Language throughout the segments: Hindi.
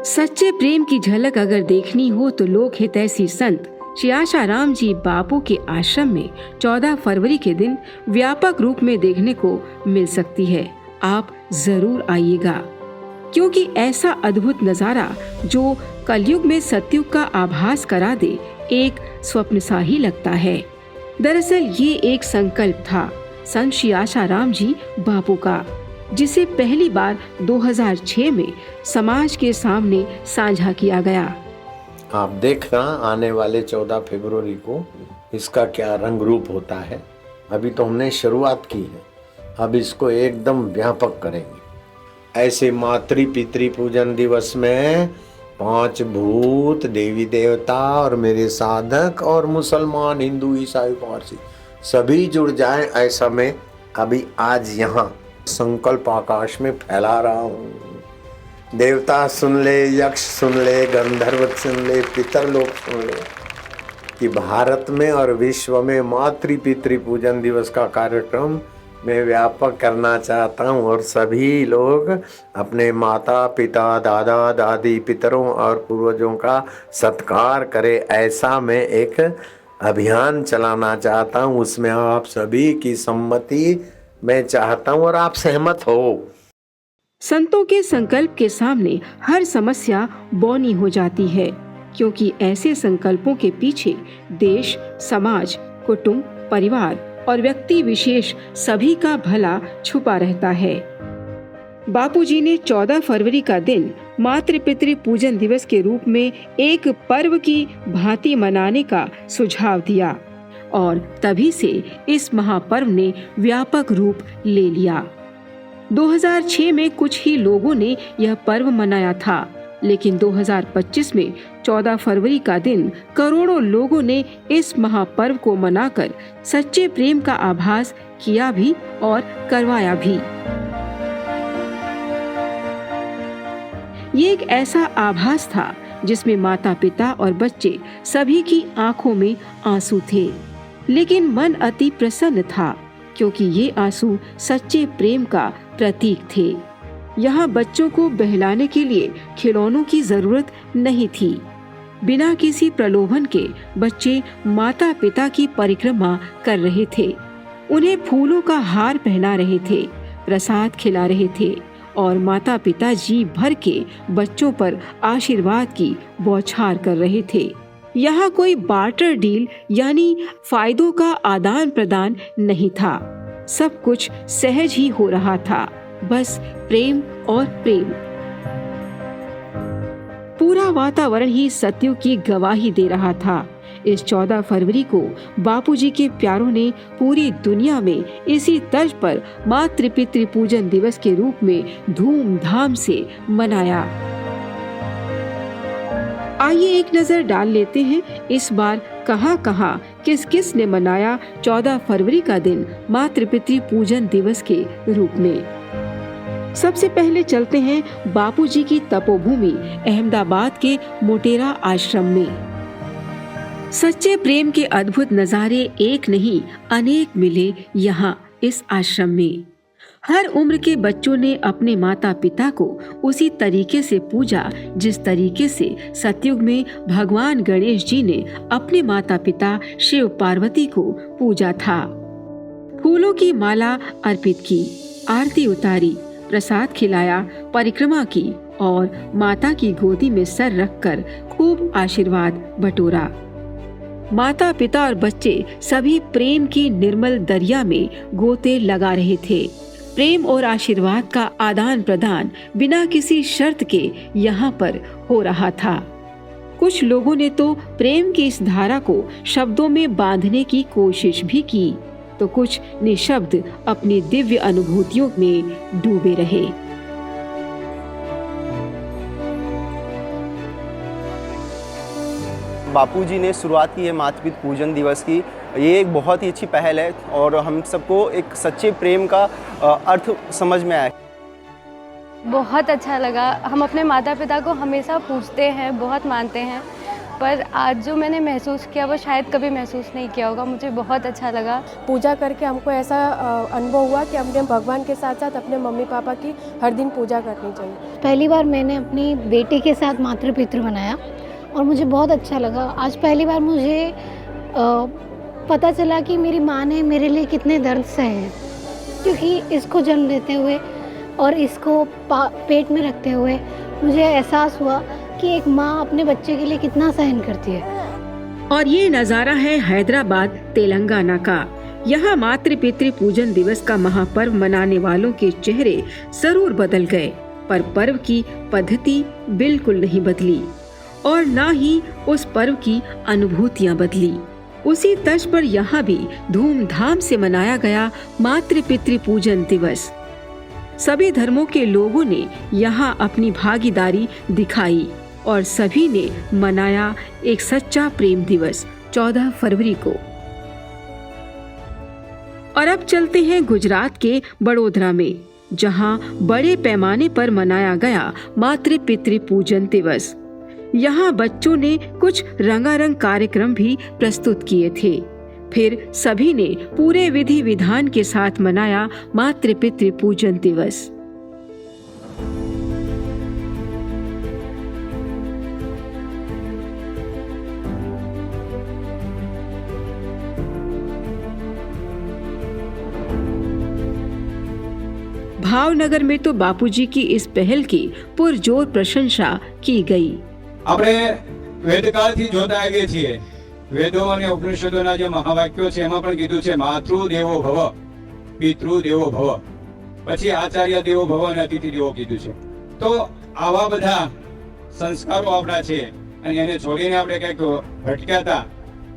सच्चे प्रेम की झलक अगर देखनी हो तो लोक हितैषी संत श्री आशाराम जी बापू के आश्रम में 14 फरवरी के दिन व्यापक रूप में देखने को मिल सकती है। आप जरूर आइएगा, क्योंकि ऐसा अद्भुत नजारा जो कलयुग में सतयुग का आभास करा दे एक स्वप्न सा ही लगता है। दरअसल ये एक संकल्प था संत श्री आशाराम जी बापू का, जिसे पहली बार 2006 में समाज के सामने साझा किया गया। आप देखना आने वाले 14 फरवरी को इसका क्या रंग रूप होता है। अभी तो हमने शुरुआत की है, अब इसको एकदम व्यापक करेंगे। ऐसे मातृ पितृ पूजन दिवस में 5 भूत, देवी देवता और मेरे साधक और मुसलमान, हिंदू, ईसाई, पारसी सभी जुड़ जाएं, ऐसा मैं अभी आज यहाँ संकल्प आकाश में फैला रहा हूँ। देवता सुन ले, यक्ष सुन ले, गंधर्व सुन ले, पितर लोग सुन ले कि भारत में और विश्व में मातृ पितृ पूजन दिवस का कार्यक्रम मैं व्यापक करना चाहता हूँ और सभी लोग अपने माता पिता, दादा दादी, पितरों और पूर्वजों का सत्कार करें, ऐसा मैं एक अभियान चलाना चाहता हूँ। उसमें आप सभी की सम्मति मैं चाहता हूँ और आप सहमत हो। संतों के संकल्प के सामने हर समस्या बौनी हो जाती है, क्योंकि ऐसे संकल्पों के पीछे देश, समाज, कुटुंब, परिवार और व्यक्ति विशेष सभी का भला छुपा रहता है। बापूजी ने 14 फरवरी का दिन मातृ पितृ पूजन दिवस के रूप में एक पर्व की भांति मनाने का सुझाव दिया और तभी से इस महापर्व ने व्यापक रूप ले लिया। 2006 में कुछ ही लोगों ने यह पर्व मनाया था, लेकिन 2025 में 14 फरवरी का दिन करोड़ों लोगों ने इस महापर्व को मनाकर सच्चे प्रेम का आभास किया भी और करवाया भी। ये एक ऐसा आभास था जिसमें माता पिता और बच्चे सभी की आंखों में आंसू थे, लेकिन मन अति प्रसन्न था, क्योंकि ये आंसू सच्चे प्रेम का प्रतीक थे। यहाँ बच्चों को बहलाने के लिए खिलौनों की जरूरत नहीं थी। बिना किसी प्रलोभन के बच्चे माता पिता की परिक्रमा कर रहे थे, उन्हें फूलों का हार पहना रहे थे, प्रसाद खिला रहे थे और माता पिता जी भर के बच्चों पर आशीर्वाद की बौछार कर रहे थे। यहाँ कोई बार्टर डील यानी फायदों का आदान प्रदान नहीं था। सब कुछ सहज ही हो रहा था, बस प्रेम और प्रेम। पूरा वातावरण ही सतयुग की गवाही दे रहा था। इस 14 फरवरी को बापूजी के प्यारों ने पूरी दुनिया में इसी तर्ज पर मातृ पितृ पूजन दिवस के रूप में धूमधाम से मनाया। आइए एक नजर डाल लेते हैं इस बार कहां किस किस ने मनाया 14 फरवरी का दिन मातृ पितृ पूजन दिवस के रूप में। सबसे पहले चलते हैं बापूजी की तपोभूमि अहमदाबाद के मोटेरा आश्रम में। सच्चे प्रेम के अद्भुत नजारे एक नहीं अनेक मिले यहाँ इस आश्रम में। हर उम्र के बच्चों ने अपने माता पिता को उसी तरीके से पूजा जिस तरीके से सतयुग में भगवान गणेश जी ने अपने माता पिता शिव पार्वती को पूजा था। फूलों की माला अर्पित की, आरती उतारी, प्रसाद खिलाया, परिक्रमा की और माता की गोदी में सर रखकर खूब आशीर्वाद बटोरा। माता पिता और बच्चे सभी प्रेम की निर्मल दरिया में गोते लगा रहे थे। प्रेम और आशीर्वाद का आदान प्रदान बिना किसी शर्त के यहाँ पर हो रहा था। कुछ लोगों ने तो प्रेम की इस धारा को शब्दों में बांधने की कोशिश भी की, तो कुछ निशब्द अपनी दिव्य अनुभूतियों में डूबे रहे। बापूजी ने शुरुआत की है मातृ पितृ पूजन दिवस की। ये एक बहुत ही अच्छी पहल है और हम सबको एक सच्चे प्रेम का अर्थ समझ में आया। बहुत अच्छा लगा। हम अपने माता पिता को हमेशा पूजते हैं, बहुत मानते हैं, पर आज जो मैंने महसूस किया वो शायद कभी महसूस नहीं किया होगा। मुझे बहुत अच्छा लगा। पूजा करके हमको ऐसा अनुभव हुआ कि हमने भगवान के साथ साथ अपने मम्मी पापा की हर दिन पूजा करनी चाहिए। पहली बार मैंने अपनी बेटी के साथ मातृ पितृ बनाया और मुझे बहुत अच्छा लगा। आज पहली बार मुझे पता चला कि मेरी माँ ने मेरे लिए कितने दर्द सहे हैं, क्योंकि इसको जन्म देते हुए और इसको पेट में रखते हुए मुझे एहसास हुआ कि एक माँ अपने बच्चे के लिए कितना सहन करती है। और ये नज़ारा है हैदराबाद तेलंगाना का। यहाँ मातृ पितृ पूजन दिवस का महापर्व मनाने वालों के चेहरे जरूर बदल गए, पर पर्व की पद्धति बिल्कुल नहीं बदली और न ही उस पर्व की अनुभूतियाँ बदली। उसी तर्ज पर यहाँ भी धूमधाम से मनाया गया मातृ पितृ पूजन दिवस। सभी धर्मों के लोगों ने यहाँ अपनी भागीदारी दिखाई और सभी ने मनाया एक सच्चा प्रेम दिवस 14 फरवरी को। और अब चलते हैं गुजरात के बड़ोदरा में, जहाँ बड़े पैमाने पर मनाया गया मातृ पितृ पूजन दिवस। यहाँ बच्चों ने कुछ रंगारंग कार्यक्रम भी प्रस्तुत किए थे। फिर सभी ने पूरे विधि विधान के साथ मनाया मातृ पितृ पूजन दिवस। भावनगर में तो बापूजी की इस पहल की पुरजोर प्रशंसा की गई। આપણે વેદકાળથી જોતા આવીએ છીએ, વેદો અને ઉપનિષદોના જે મહાવાક્યો છે એમાં પણ કીધું છે માતૃ દેવો ભવ, પિતૃ દેવો ભવ, પછી આચાર્ય દેવો ભવ અને અતિથિ દેવો કીધું છે। તો આવા બધા સંસ્કારો આપણા છે અને એને છોડીને આપણે કંઈક ભટક્યા હતા,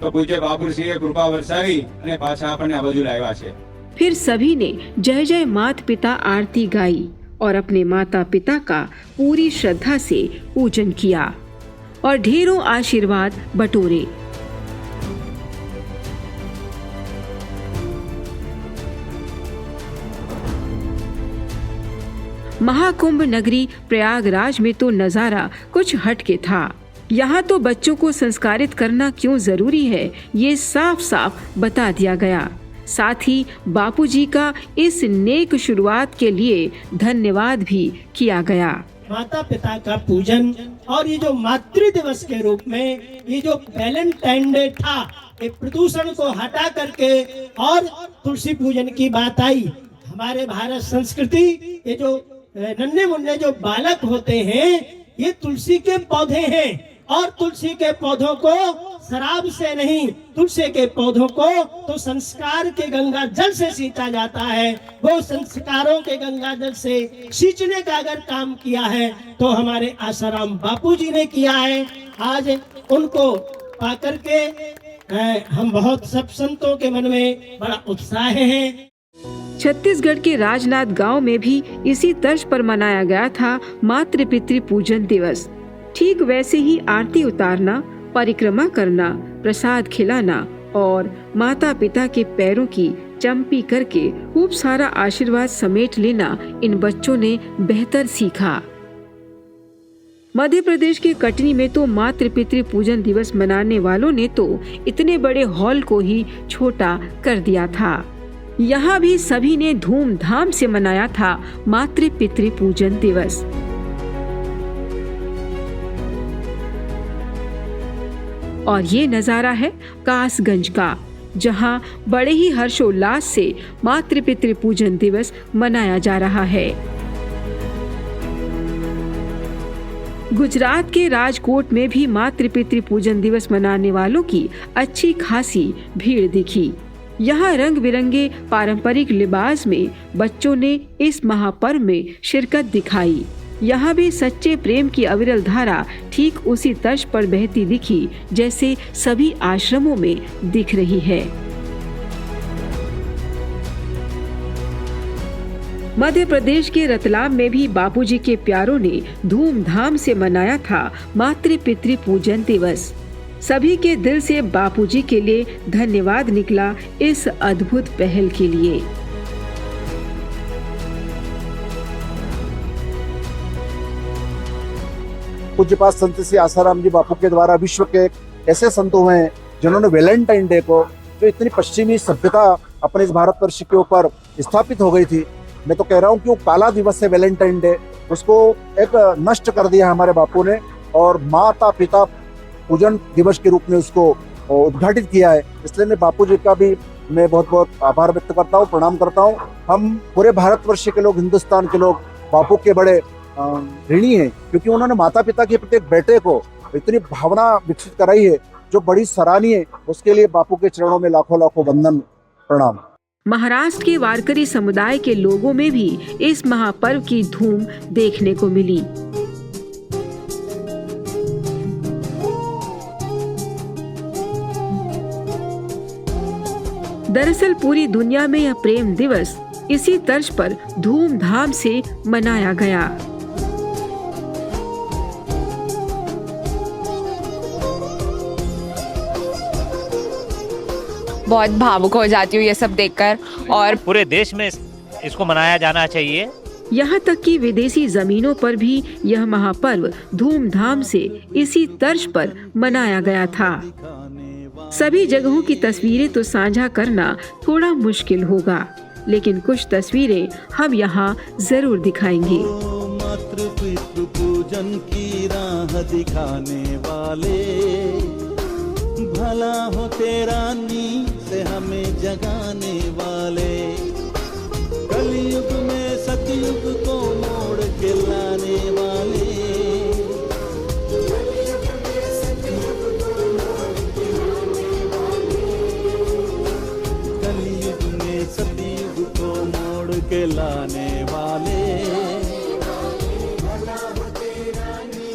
તો પૂજ્ય બાપુશ્રીએ કૃપા વરસાવી અને પાછા આપણને આ બાજુ લાવ્યા છે। फिर सभी ने जय जय मात पिता आरती गाई और अपने माता पिता का पूरी श्रद्धा से पूजन किया और ढेरों आशीर्वाद बटोरे। महाकुंभ नगरी प्रयागराज में तो नजारा कुछ हटके था। यहाँ तो बच्चों को संस्कारित करना क्यों जरूरी है, ये साफ साफ बता दिया गया। साथ ही बापूजी का इस नेक शुरुआत के लिए धन्यवाद भी किया गया। माता पिता का पूजन और ये जो मातृ दिवस के रूप में ये जो वैलेंटाइन डे था, ये प्रदूषण को हटा करके और तुलसी पूजन की बात आई। हमारे भारत संस्कृति, ये जो नन्हे मुन्ने जो बालक होते हैं ये तुलसी के पौधे हैं और तुलसी के पौधों को शराब से नहीं, तुलसी के पौधों को तो संस्कार के गंगा जल से सींचा जाता है। वो संस्कारों के गंगा जल से सींचने का अगर काम किया है तो हमारे आसाराम बापूजी ने किया है। आज उनको पाकर के हम बहुत सब संतों के मन में बड़ा उत्साह है। छत्तीसगढ़ के राजनांद गांव में भी इसी तर्ज पर मनाया गया था मातृ पितृ पूजन दिवस। ठीक वैसे ही आरती उतारना, परिक्रमा करना, प्रसाद खिलाना और माता पिता के पैरों की चंपी करके खूब सारा आशीर्वाद समेट लेना इन बच्चों ने बेहतर सीखा। मध्य प्रदेश के कटनी में तो मातृ पितृ पूजन दिवस मनाने वालों ने तो इतने बड़े हॉल को ही छोटा कर दिया था। यहाँ भी सभी ने धूमधाम से मनाया था मातृ पितृ पूजन दिवस। और ये नजारा है कासगंज का, जहाँ बड़े ही हर्षोल्लास से मातृ पितृ पूजन दिवस मनाया जा रहा है। गुजरात के राजकोट में भी मातृ पितृ पूजन दिवस मनाने वालों की अच्छी खासी भीड़ दिखी। यहाँ रंग बिरंगे पारंपरिक लिबास में बच्चों ने इस महापर्व में शिरकत दिखाई। यहाँ भी सच्चे प्रेम की अविरल धारा ठीक उसी तर्ज पर बहती दिखी जैसे सभी आश्रमों में दिख रही है। मध्य प्रदेश के रतलाम में भी बापूजी के प्यारों ने धूमधाम से मनाया था मातृ पितृ पूजन दिवस। सभी के दिल से बापूजी के लिए धन्यवाद निकला इस अद्भुत पहल के लिए। पूज्यपाद संत श्री आसाराम जी बापू के द्वारा विश्व के ऐसे संत हुए हैं जिन्होंने वैलेंटाइन डे को, जो इतनी पश्चिमी सभ्यता अपने इस भारतवर्ष के ऊपर स्थापित हो गई थी, मैं तो कह रहा हूँ कि वो काला दिवस है वैलेंटाइन डे, उसको एक नष्ट कर दिया हमारे बापू ने और माता पिता पूजन दिवस के रूप में उसको उद्घाटित किया है। इसलिए मैं बापू जी का भी मैं बहुत बहुत आभार व्यक्त करता हूँ, प्रणाम करता हूँ। हम पूरे भारतवर्ष के लोग, हिंदुस्तान के लोग बापू के बड़े ऋणी हैं, क्योंकि उन्होंने माता पिता के प्रत्येक बेटे को इतनी भावना विकसित कराई है जो बड़ी सराहनीय है। उसके लिए बापू के चरणों में लाखों लाखों वंदन, प्रणाम। महाराष्ट्र के वारकरी समुदाय के लोगों में भी इस महापर्व की धूम देखने को मिली। दरअसल पूरी दुनिया में यह प्रेम दिवस इसी तर्ज पर धूमधाम से मनाया गया। बहुत भावुक हो जाती हूँ ये सब देखकर, और पूरे देश में इसको मनाया जाना चाहिए। यहाँ तक कि विदेशी जमीनों पर भी यह महापर्व धूमधाम से इसी तर्ज पर मनाया गया था। सभी जगहों की तस्वीरें तो साझा करना थोड़ा मुश्किल होगा, लेकिन कुछ तस्वीरें हम यहाँ जरूर दिखाएंगे। मातृ पितृ पूजन की राह दिखाने वाले, भला हो तेरा नींद से हमें जगाने वाले, कलयुग में सतयुग को मोड़ के लाने वाले, कलयुग में सतयुग को मोड़ के लाने वाले।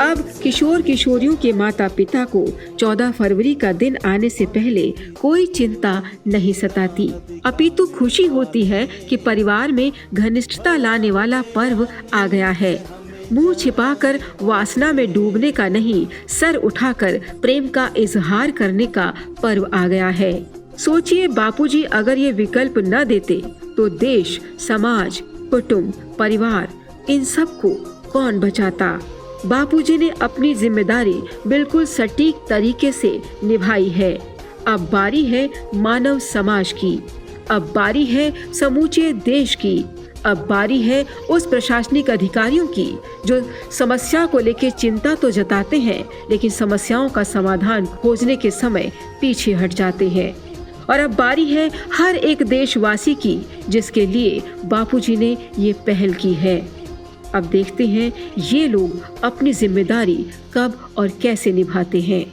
अब किशोर किशोरियों के माता पिता को 14 फरवरी का दिन आने से पहले कोई चिंता नहीं सताती, अपितु खुशी होती है कि परिवार में घनिष्ठता लाने वाला पर्व आ गया है। मुंह छिपाकर वासना में डूबने का नहीं, सर उठाकर प्रेम का इजहार करने का पर्व आ गया है। सोचिए, बापूजी अगर ये विकल्प न देते तो देश, समाज, कुटुंब, परिवार, इन सबको कौन बचाता। बापूजी ने अपनी जिम्मेदारी बिल्कुल सटीक तरीके से निभाई है। अब बारी है मानव समाज की, अब बारी है समूचे देश की, अब बारी है उस प्रशासनिक अधिकारियों की जो समस्या को लेकर चिंता तो जताते हैं, लेकिन समस्याओं का समाधान खोजने के समय पीछे हट जाते हैं। और अब बारी है हर एक देशवासी की जिसके लिए बापूजी ने ये पहल की है। अब देखते हैं ये लोग अपनी जिम्मेदारी कब और कैसे निभाते हैं।